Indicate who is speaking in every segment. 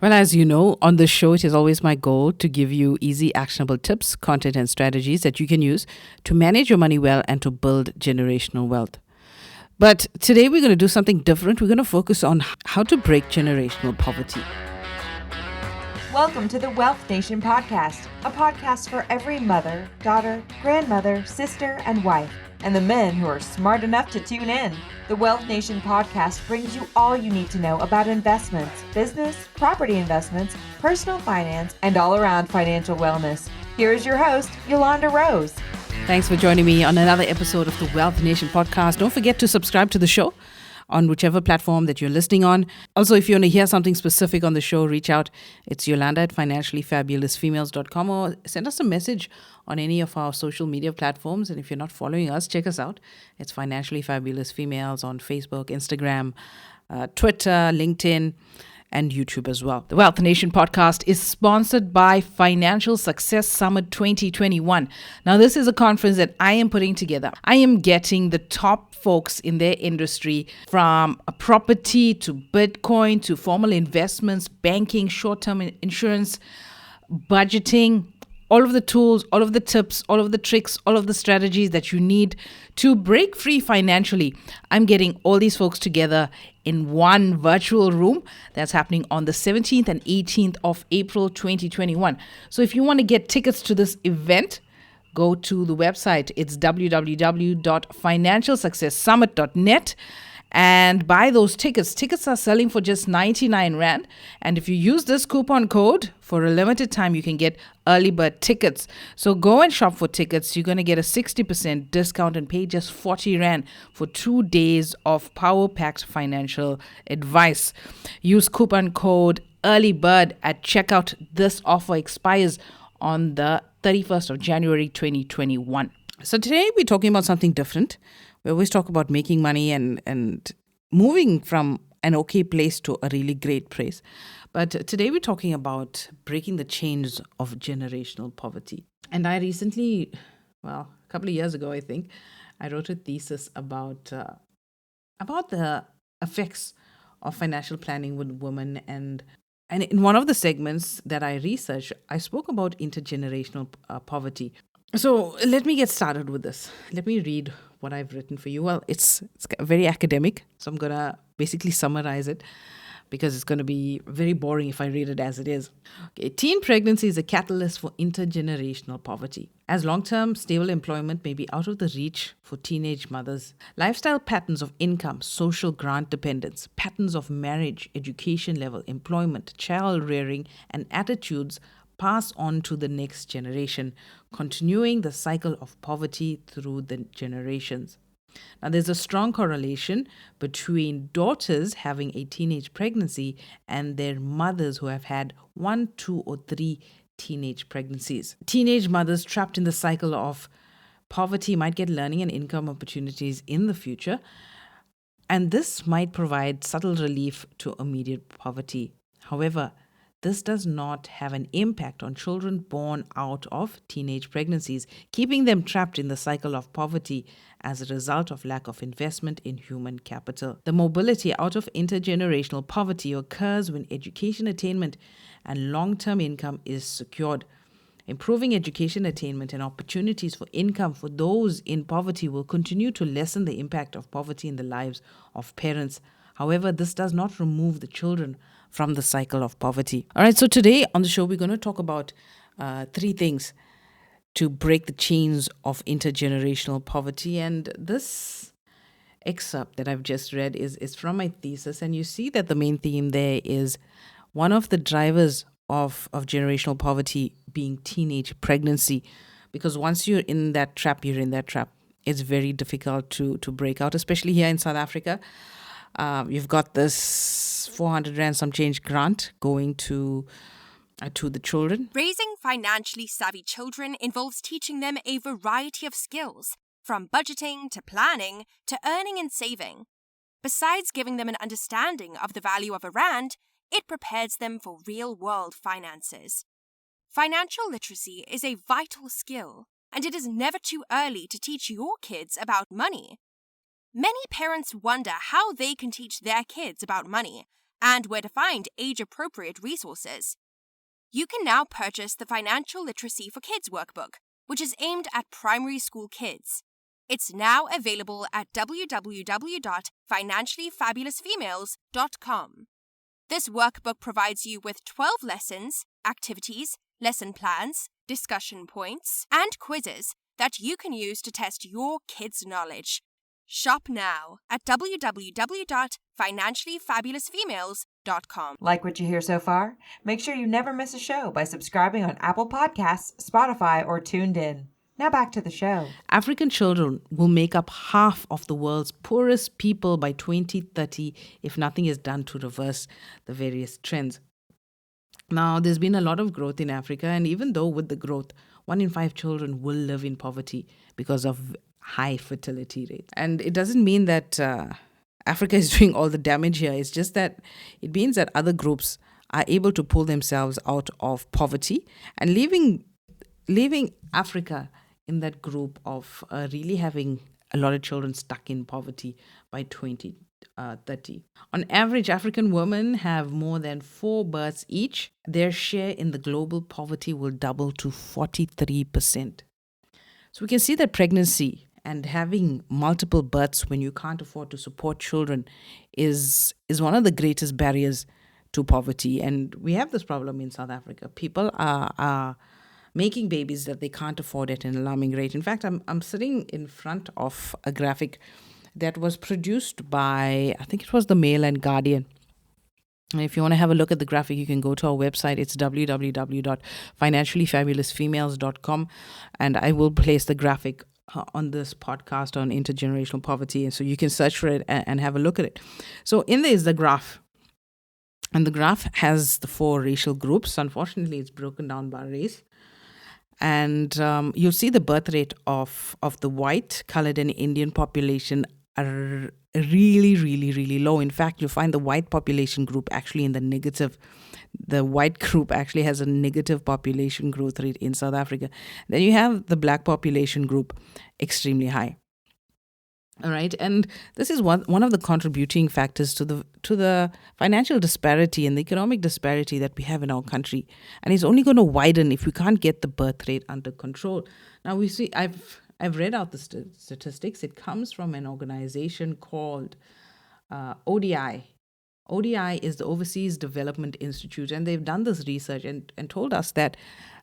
Speaker 1: Well, as you know, on this show, it is always my goal to give you easy, actionable tips, content, and strategies that you can use to manage your money well and to build generational wealth. But today, we're going to do something different. We're going to focus on how to break generational poverty.
Speaker 2: Welcome to the Wealth Nation podcast, a podcast for every mother, daughter, grandmother, sister, and wife, and the men who are smart enough to tune in. The Wealth Nation podcast brings you all you need to know about investments, business, property investments, personal finance, and all-around financial wellness. Here is your host, Yolanda Rose.
Speaker 1: Thanks for joining me on another episode of the Wealth Nation podcast. Don't forget to subscribe to the show on whichever platform that you're listening on. Also, if you want to hear something specific on the show, reach out. It's Yolanda at financiallyfabulousfemales.com or send us a message on any of our social media platforms. And if you're not following us, check us out. It's Financially Fabulous Females on Facebook, Instagram, Twitter, LinkedIn, and YouTube as well. The Wealth Nation podcast is sponsored by Financial Success Summit 2021. Now, this is a conference that I am putting together. I am getting the top folks in their industry, from property to Bitcoin to formal investments, banking, short-term insurance, budgeting, all of the tools, all of the tips, all of the tricks, all of the strategies that you need to break free financially. I'm getting all these folks together in one virtual room that's happening on the 17th and 18th of April 2021. So if you want to get tickets to this event, go to the website. It's www.financialsuccesssummit.net and buy those tickets. Tickets are selling for just 99 Rand. And if you use this coupon code for a limited time, you can get early bird tickets. So go and shop for tickets. You're going to get a 60% discount and pay just 40 Rand for 2 days of power-packed financial advice. Use coupon code early bird at checkout. This offer expires on the 31st of January 2021. So today we're talking about something different. We always talk about making money and moving from an okay place to a really great place. But today we're talking about breaking the chains of generational poverty. And I recently, a couple of years ago, I think, I wrote a thesis about the effects of financial planning with women. And in one of the segments that I researched, I spoke about intergenerational poverty. So let me get started with this. Let me read what I've written for you. Well, it's very academic, so I'm going to basically summarize it because it's going to be very boring if I read it as it is. Okay, teen pregnancy is a catalyst for intergenerational poverty, as long-term stable employment may be out of the reach for teenage mothers. Lifestyle patterns of income, social grant dependence, patterns of marriage, education level, employment, child rearing, and attitudes pass on to the next generation, continuing the cycle of poverty through the generations. Now, there's a strong correlation between daughters having a teenage pregnancy and their mothers who have had 1, 2, or 3 teenage pregnancies. Teenage mothers trapped in the cycle of poverty might get learning and income opportunities in the future, and this might provide subtle relief to immediate poverty. However, this does not have an impact on children born out of teenage pregnancies, keeping them trapped in the cycle of poverty as a result of lack of investment in human capital. The mobility out of intergenerational poverty occurs when education attainment and long-term income is secured. Improving education attainment and opportunities for income for those in poverty will continue to lessen the impact of poverty in the lives of parents. However, this does not remove the children from the cycle of poverty. All right, so today on the show, we're going to talk about 3 things to break the chains of intergenerational poverty. And this excerpt that I've just read is from my thesis. And you see that the main theme there is one of the drivers of generational poverty being teenage pregnancy. Because once you're in that trap, you're in that trap. It's very difficult to break out, especially here in South Africa. You've got this 400 Rand some change grant going to the children.
Speaker 3: Raising financially savvy children involves teaching them a variety of skills, from budgeting to planning to earning and saving. Besides giving them an understanding of the value of a rand, it prepares them for real-world finances. Financial literacy is a vital skill, and it is never too early to teach your kids about money. Many parents wonder how they can teach their kids about money, and where to find age-appropriate resources. You can now purchase the Financial Literacy for Kids workbook, which is aimed at primary school kids. It's now available at www.financiallyfabulousfemales.com. This workbook provides you with 12 lessons, activities, lesson plans, discussion points, and quizzes that you can use to test your kids' knowledge. Shop now at www.financiallyfabulousfemales.com.
Speaker 2: Like what you hear so far? Make sure you never miss a show by subscribing on Apple Podcasts, Spotify, or Tuned In. Now back to the show.
Speaker 1: African children will make up half of the world's poorest people by 2030 if nothing is done to reverse the various trends. Now, there's been a lot of growth in Africa, and even though with the growth, 1 in 5 children will live in poverty because of high fertility rates. And it doesn't mean that Africa is doing all the damage here. It's just that it means that other groups are able to pull themselves out of poverty and leaving Africa in that group of really having a lot of children stuck in poverty by 2030. On average, African women have more than 4 births each. Their share in the global poverty will double to 43%. So we can see that pregnancy and having multiple births when you can't afford to support children is one of the greatest barriers to poverty. And we have this problem in South Africa. People are making babies that they can't afford at an alarming rate. In fact, I'm sitting in front of a graphic that was produced by, I think it was the Mail and Guardian. And if you want to have a look at the graphic, you can go to our website. It's www.financiallyfabulousfemales.com. And I will place the graphic on this podcast on intergenerational poverty. And so you can search for it and have a look at it. So in there is the graph. And the graph has the 4 racial groups. Unfortunately, it's broken down by race. And you'll see the birth rate of the white, colored, and Indian population are really, really, really low. In fact, you'll find the white population group actually in the negative. The white group actually has a negative population growth rate in South Africa. Then you have the black population group extremely high. All right, and this is one of the contributing factors to the financial disparity and the economic disparity that we have in our country, and it's only going to widen if we can't get the birth rate under control. Now we see, I've read out the statistics. It comes from an organization called ODI. ODI is the Overseas Development Institute, and they've done this research and told us that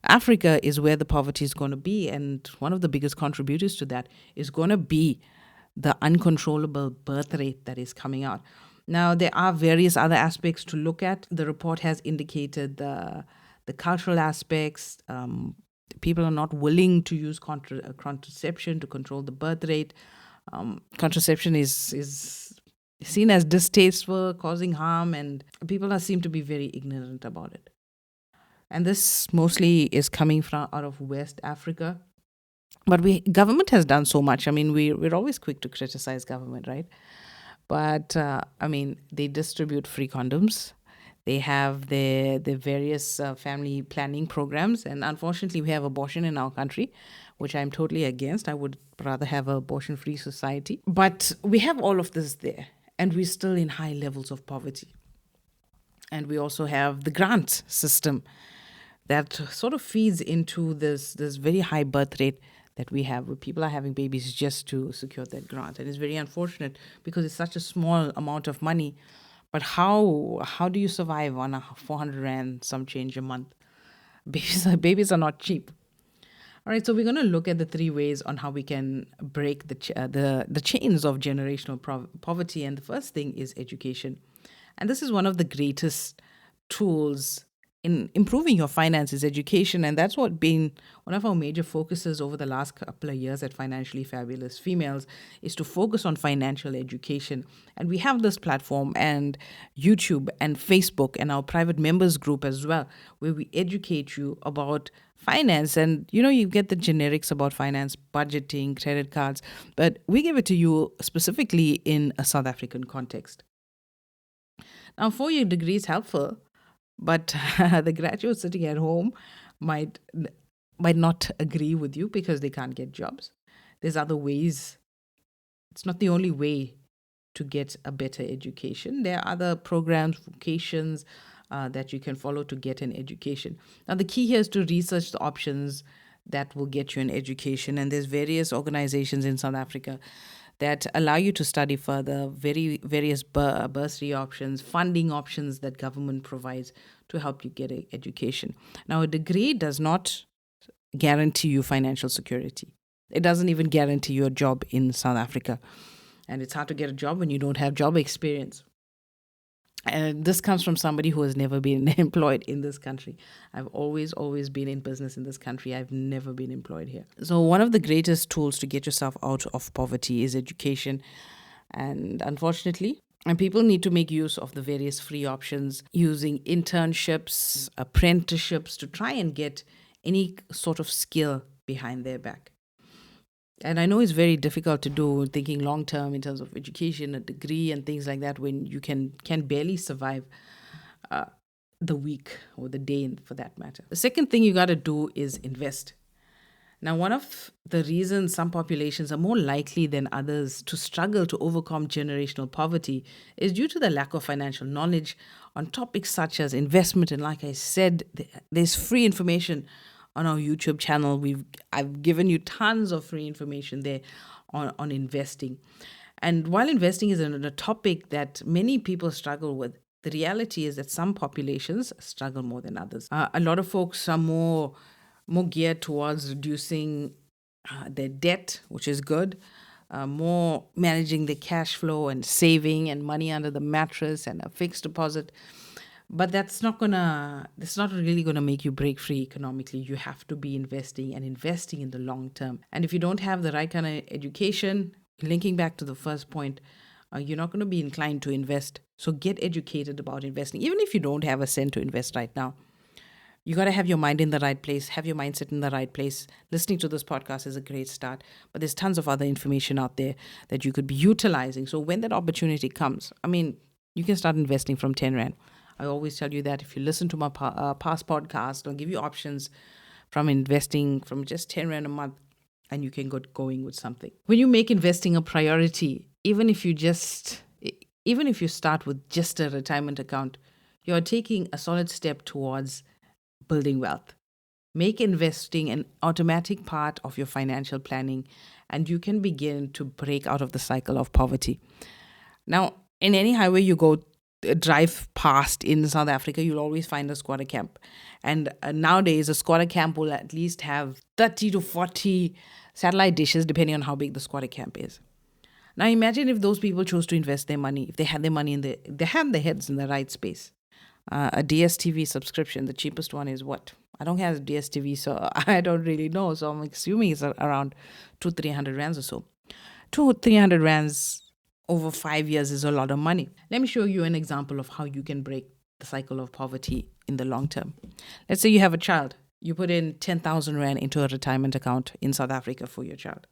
Speaker 1: Africa is where the poverty is going to be, and one of the biggest contributors to that is going to be the uncontrollable birth rate that is coming out. Now, there are various other aspects to look at. The report has indicated the cultural aspects. People are not willing to use contraception to control the birth rate. Contraception is seen as distasteful, causing harm, and people seem to be very ignorant about it. And this mostly is coming from out of West Africa. But government has done so much. I mean, we're always quick to criticize government, right? But, they distribute free condoms. They have their various family planning programs. And unfortunately, we have abortion in our country, which I'm totally against. I would rather have an abortion-free society. But we have all of this there. And we're still in high levels of poverty. And we also have the grant system that sort of feeds into this very high birth rate that we have, where people are having babies just to secure that grant. And it's very unfortunate because it's such a small amount of money. But how do you survive on a 400 Rand some change a month? Babies are not cheap. All right, so we're going to look at the 3 ways on how we can break the chains of generational poverty. And the first thing is education. And this is one of the greatest tools in improving your finances, education. And that's what been one of our major focuses over the last couple of years at Financially Fabulous Females, is to focus on financial education. And we have this platform and YouTube and Facebook and our private members group as well, where we educate you about finance. And, you get the generics about finance, budgeting, credit cards, but we give it to you specifically in a South African context. Now, 4-year degree is helpful, but the graduate sitting at home might not agree with you because they can't get jobs. There's other ways. It's not the only way to get a better education. There are other programs, vocations that you can follow to get an education. Now, the key here is to research the options that will get you an education. And there's various organizations in South Africa that allow you to study further, various bursary options, funding options that government provides to help you get an education. Now, a degree does not guarantee you financial security. It doesn't even guarantee you a job in South Africa. And it's hard to get a job when you don't have job experience. And this comes from somebody who has never been employed in this country. I've always been in business in this country. I've never been employed here. So one of the greatest tools to get yourself out of poverty is education. And unfortunately, people need to make use of the various free options using internships, apprenticeships to try and get any sort of skill behind their back. And I know it's very difficult to do, thinking long term in terms of education, a degree, and things like that, when you can barely survive the week or the day, for that matter. The second thing you got to do is invest. Now, one of the reasons some populations are more likely than others to struggle to overcome generational poverty is due to the lack of financial knowledge on topics such as investment. And like I said, there's free information on our YouTube channel. I've given you tons of free information there on investing. And while investing is a topic that many people struggle with, the reality is that some populations struggle more than others. A lot of folks are more geared towards reducing their debt, which is good, more managing the cash flow and saving and money under the mattress and a fixed deposit. But that's not really gonna make you break free economically. You have to be investing in the long term. And if you don't have the right kind of education, linking back to the first point, you're not going to be inclined to invest. So get educated about investing. Even if you don't have a cent to invest right now, you got to have your mind in the right place, have your mindset in the right place. Listening to this podcast is a great start, but there's tons of other information out there that you could be utilizing. So when that opportunity comes, you can start investing from 10 Rand. I always tell you that if you listen to my past podcast, I'll give you options from investing from just 10 Rand a month, and you can get going with something. When you make investing a priority, even if you start with just a retirement account, you're taking a solid step towards building wealth. Make investing an automatic part of your financial planning, and you can begin to break out of the cycle of poverty. Now, in any highway you go, drive past in South Africa, you'll always find a squatter camp. And nowadays, a squatter camp will at least have 30 to 40 satellite dishes, depending on how big the squatter camp is. Now, imagine if those people chose to invest their money, if they had their money they had their heads in the right space. A DSTV subscription, the cheapest one is what? I don't have DSTV, so I don't really know. So I'm assuming it's around 200-300 rands or so. 200-300 rands over 5 years is a lot of money. Let me show you an example of how you can break the cycle of poverty in the long term. Let's say you have a child. You put in 10,000 Rand into a retirement account in South Africa for your child.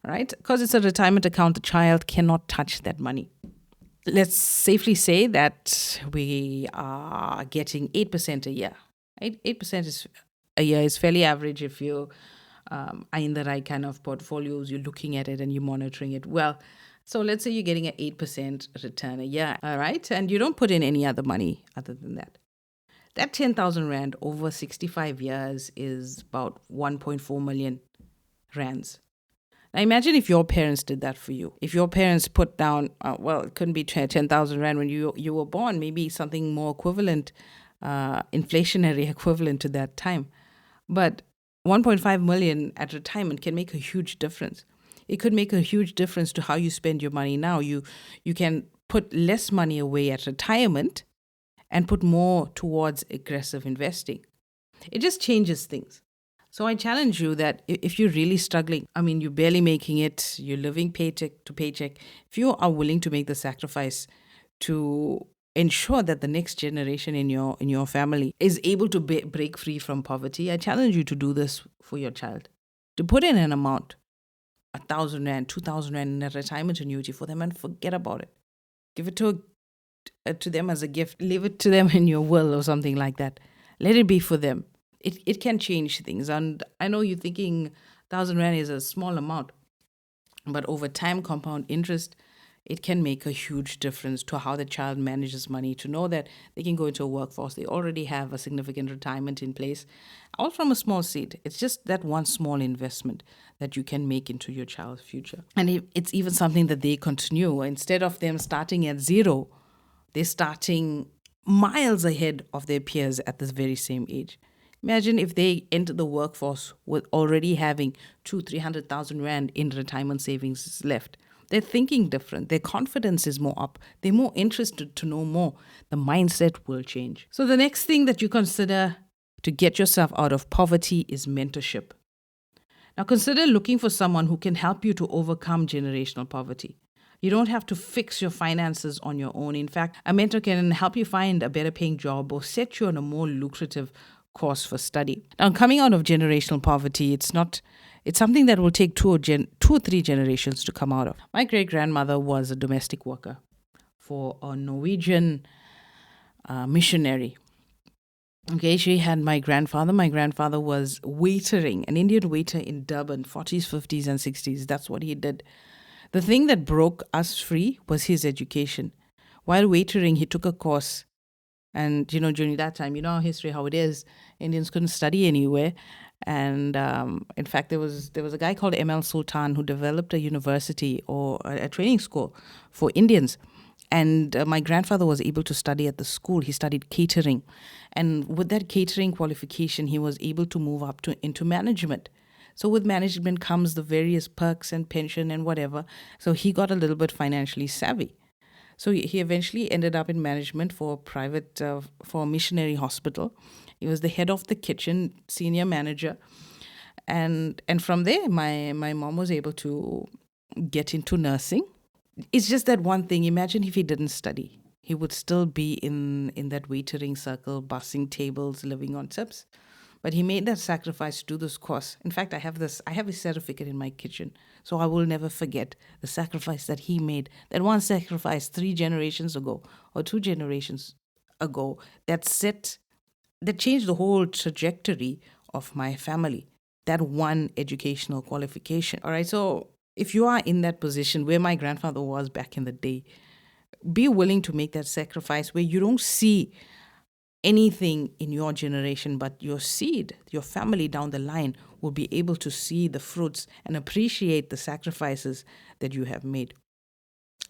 Speaker 1: All right? Because it's a retirement account, the child cannot touch that money. Let's safely say that we are getting 8% a year. 8% a year is fairly average if you are in the right kind of portfolios, you're looking at it and you're monitoring it well. So let's say you're getting an 8% return a year, all right? And you don't put in any other money other than that. That 10,000 Rand over 65 years is about 1.4 million rands. Now imagine if your parents did that for you. If your parents put down, it couldn't be 10,000 Rand when you were born, maybe something more equivalent, inflationary equivalent to that time. But 1.5 million at retirement can make a huge difference. It could make a huge difference to how you spend your money now. You can put less money away at retirement and put more towards aggressive investing. It just changes things. So I challenge you that if you're really struggling, you're barely making it, you're living paycheck to paycheck, if you are willing to make the sacrifice to ensure that the next generation in your family is able to break free from poverty, I challenge you to do this for your child. To put in an amount, 1,000 Rand, 2,000 Rand in a retirement annuity for them and forget about it. Give it to them as a gift. Leave it to them in your will or something like that. Let it be for them. It can change things. And I know you're thinking 1,000 Rand is a small amount, but over time, compound interest it can make a huge difference to how the child manages money, to know that they can go into a workforce. They already have a significant retirement in place, all from a small seed. It's just that one small investment that you can make into your child's future. And it's even something that they continue. Instead of them starting at zero, they're starting miles ahead of their peers at this very same age. Imagine if they enter the workforce with already having 300,000 Rand in retirement savings left. They're thinking different. Their confidence is more up. They're more interested to know more. The mindset will change. So the next thing that you consider to get yourself out of poverty is mentorship. Now consider looking for someone who can help you to overcome generational poverty. You don't have to fix your finances on your own. In fact, a mentor can help you find a better paying job or set you on a more lucrative course for study. Now, coming out of generational poverty, it's something that will take two or three generations to come out of. My great-grandmother was a domestic worker for a Norwegian missionary. Okay, she had my grandfather. My grandfather was waitering, an Indian waiter in Durban, 40s, 50s, and 60s. That's what he did. The thing that broke us free was his education. While waitering, he took a course. And, during that time, our history, how it is, Indians couldn't study anywhere. And in fact, there was a guy called M.L. Sultan who developed a university or a training school for Indians. And my grandfather was able to study at the school. He studied catering. And with that catering qualification, he was able to move up into management. So with management comes the various perks and pension and whatever. So he got a little bit financially savvy. So he eventually ended up in management for a missionary hospital. He was the head of the kitchen, senior manager. And from there, my mom was able to get into nursing. It's just that one thing. Imagine if he didn't study. He would still be in that waitering circle, bussing tables, living on tips. But he made that sacrifice to do this course. In fact, I have a certificate in my kitchen. So I will never forget the sacrifice that he made. That one sacrifice 3 generations ago or 2 generations ago that changed the whole trajectory of my family. That one educational qualification. All right. So if you are in that position where my grandfather was back in the day, be willing to make that sacrifice where you don't see anything in your generation, but your seed, your family down the line will be able to see the fruits and appreciate the sacrifices that you have made.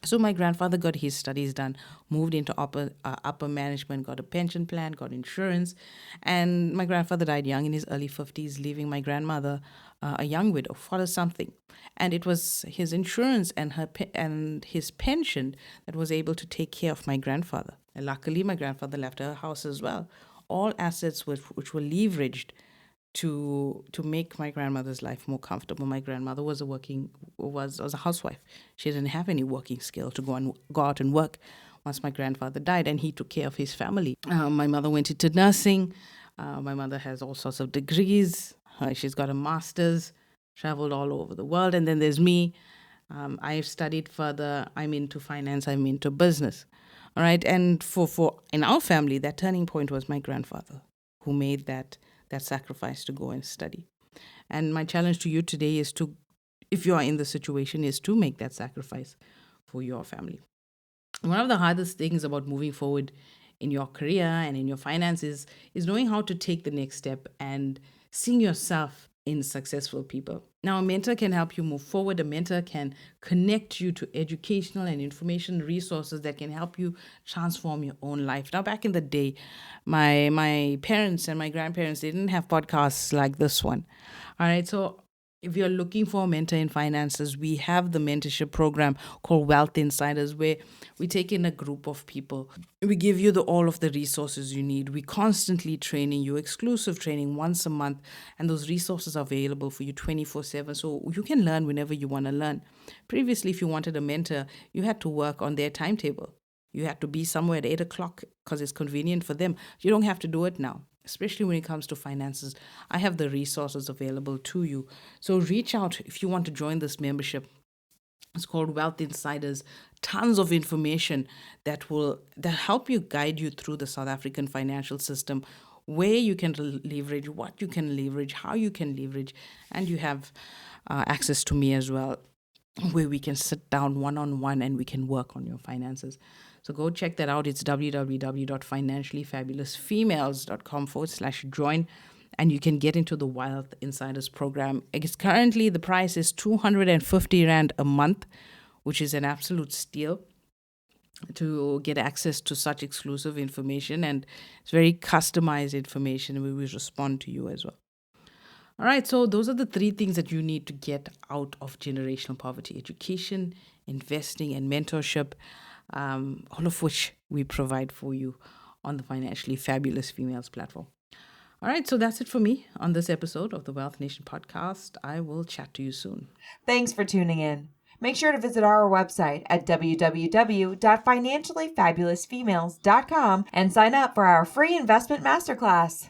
Speaker 1: So my grandfather got his studies done, moved into upper management, got a pension plan, got insurance, and my grandfather died young in his early 50s, leaving my grandmother a young widow, for something. And it was his insurance and his pension that was able to take care of my grandfather. And luckily, my grandfather left her house as well. All assets which were leveraged to make my grandmother's life more comfortable. My grandmother was a housewife. She didn't have any working skill to go out and work once my grandfather died, and he took care of his family. My mother went into nursing. My mother has all sorts of degrees. She's got a master's, traveled all over the world. And then there's me. I've studied further. I'm into finance. I'm into business. All right. And for in our family, that turning point was my grandfather, who made that sacrifice to go and study. And my challenge to you today is to, if you are in the situation, is to make that sacrifice for your family. One of the hardest things about moving forward in your career and in your finances is knowing how to take the next step and seeing yourself in successful people. Now, a mentor can help you move forward. A mentor can connect you to educational and information resources that can help you transform your own life. Now, back in the day, my parents and my grandparents, they didn't have podcasts like this one. All right, so if you're looking for a mentor in finances, we have the mentorship program called Wealth Insiders, where we take in a group of people. We give you all of the resources you need. We constantly training you, exclusive training once a month, and those resources are available for you 24/7, so you can learn whenever you want to learn. Previously, if you wanted a mentor, you had to work on their timetable. You had to be somewhere at 8 o'clock because it's convenient for them. You don't have to do it now. Especially when it comes to finances, I have the resources available to you. So reach out if you want to join this membership. It's called Wealth Insiders. Tons of information that help you guide you through the South African financial system, where you can leverage, what you can leverage, how you can leverage, and you have access to me as well. where we can sit down one-on-one and we can work on your finances. So go check that out. It's www.financiallyfabulousfemales.com/join, and you can get into the Wealth Insiders program. It's currently, the price is 250 Rand a month, which is an absolute steal to get access to such exclusive information, and it's very customized information. We will respond to you as well. All right, so those are the 3 things that you need to get out of generational poverty: education, investing, and mentorship, all of which we provide for you on the Financially Fabulous Females platform. All right, so that's it for me on this episode of the Wealth Nation podcast. I will chat to you soon.
Speaker 2: Thanks for tuning in. Make sure to visit our website at www.financiallyfabulousfemales.com and sign up for our free investment masterclass.